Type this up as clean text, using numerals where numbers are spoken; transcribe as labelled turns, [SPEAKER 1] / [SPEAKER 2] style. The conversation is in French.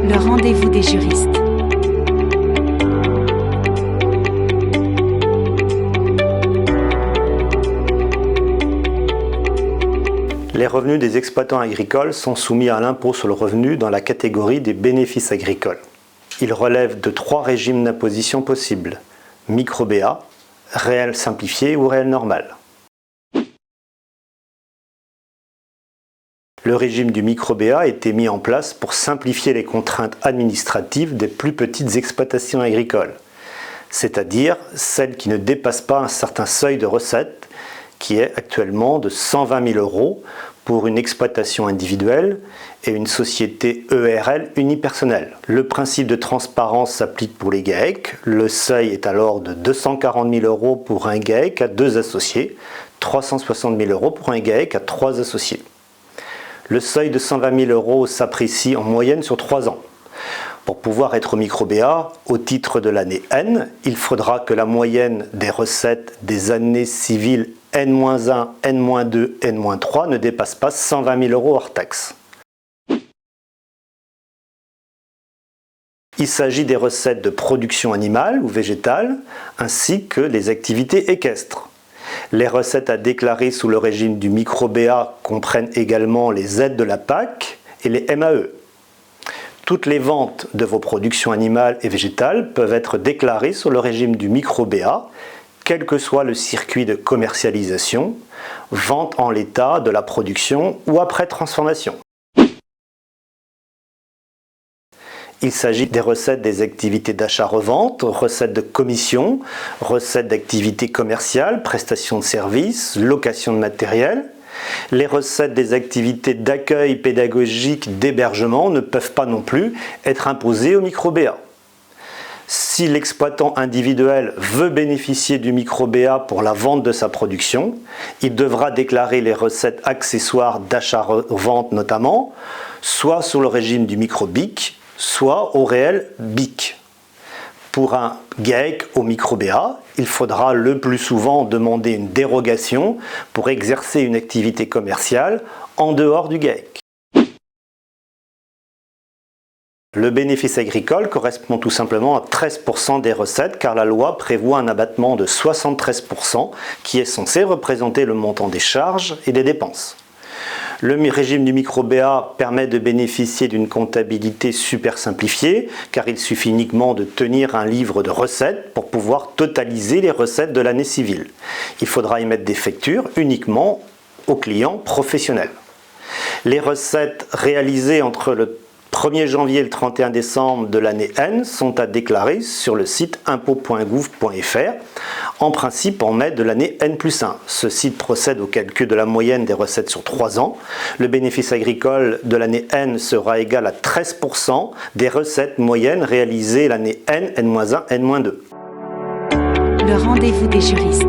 [SPEAKER 1] Le rendez-vous des juristes.
[SPEAKER 2] Les revenus des exploitants agricoles sont soumis à l'impôt sur le revenu dans la catégorie des bénéfices agricoles. Ils relèvent de 3 régimes d'imposition possibles: micro-BA, réel simplifié ou réel normal. Le régime du micro-BA a été mis en place pour simplifier les contraintes administratives des plus petites exploitations agricoles, c'est-à-dire celles qui ne dépassent pas un certain seuil de recettes, qui est actuellement de 120 000 € pour une exploitation individuelle et une société ERL unipersonnelle. Le principe de transparence s'applique pour les GAEC. Le seuil est alors de 240 000 € pour un GAEC à 2 associés, 360 000 € pour un GAEC à 3 associés. Le seuil de 120 000 € s'apprécie en moyenne sur 3 ans. Pour pouvoir être micro-BA, au titre de l'année N, il faudra que la moyenne des recettes des années civiles N-1, N-2, N-3 ne dépasse pas 120 000 € hors taxe. Il s'agit des recettes de production animale ou végétale, ainsi que les activités équestres. Les recettes à déclarer sous le régime du micro-BA comprennent également les aides de la PAC et les MAE. Toutes les ventes de vos productions animales et végétales peuvent être déclarées sur le régime du micro-BA, quel que soit le circuit de commercialisation, vente en l'état de la production ou après transformation. Il s'agit des recettes des activités d'achat-revente, recettes de commission, recettes d'activités commerciales, prestations de services, location de matériel. Les recettes des activités d'accueil pédagogique, d'hébergement ne peuvent pas non plus être imposées au micro-BA. Si l'exploitant individuel veut bénéficier du micro-BA pour la vente de sa production, il devra déclarer les recettes accessoires d'achat-revente notamment, soit sous le régime du micro-BIC, soit au réel BIC. Pour un GAEC au micro-BA, il faudra le plus souvent demander une dérogation pour exercer une activité commerciale en dehors du GAEC. Le bénéfice agricole correspond tout simplement à 13% des recettes, car la loi prévoit un abattement de 73% qui est censé représenter le montant des charges et des dépenses. Le régime du micro-BA permet de bénéficier d'une comptabilité super simplifiée, car il suffit uniquement de tenir un livre de recettes pour pouvoir totaliser les recettes de l'année civile. Il faudra émettre des factures uniquement aux clients professionnels. Les recettes réalisées entre le 1er janvier et le 31 décembre de l'année N sont à déclarer sur le site impôt.gouv.fr, en principe en mai de l'année N+1. Ce site procède au calcul de la moyenne des recettes sur 3 ans. Le bénéfice agricole de l'année N sera égal à 13% des recettes moyennes réalisées l'année N, N-1, N-2.
[SPEAKER 1] Le rendez-vous des juristes.